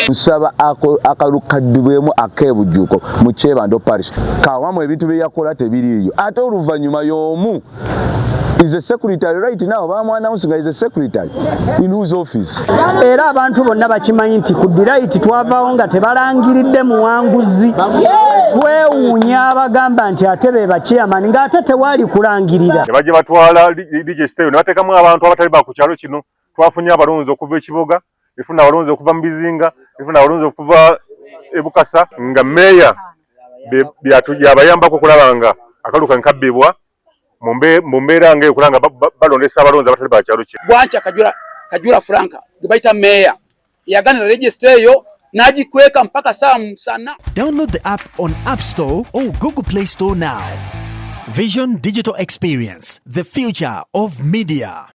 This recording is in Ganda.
nsaba akalukadibwemu ak'ebujjuko mu Kyebando parish kawamu ebintu bye yakola tebiriiyo ate oluvannyuma y'omu is a secretary right now bamwanawunsinga is a secretary in whose office. Era abantu bonna bakimanyi nti ku direct twavaawo nga tebalangiridde muwanguzi twewuunya abagamba nti ate be bachairman ng'ate tewaali kulangirira. Ne bajja batwala DJ Style ne bateekamu abantu abatali ba ku kyalo kino twafunye abalonzi okuva ekiboga ifuna abalonzi okuva mu bizinga ifuna abalonzi okuva ebukasa nga meya yabayambako kulabanga akaluka nkabbibwa mu mbeera ng'ekulanga balondesa abalonzi abatali ba kyalo kino. Bwanca Kajula Franka gwe bayita meya yaganira register eyo n'agikweka mpaka saa musana. Download the app on App Store or Google Play Store now. Vision Digital Experience, the future of media.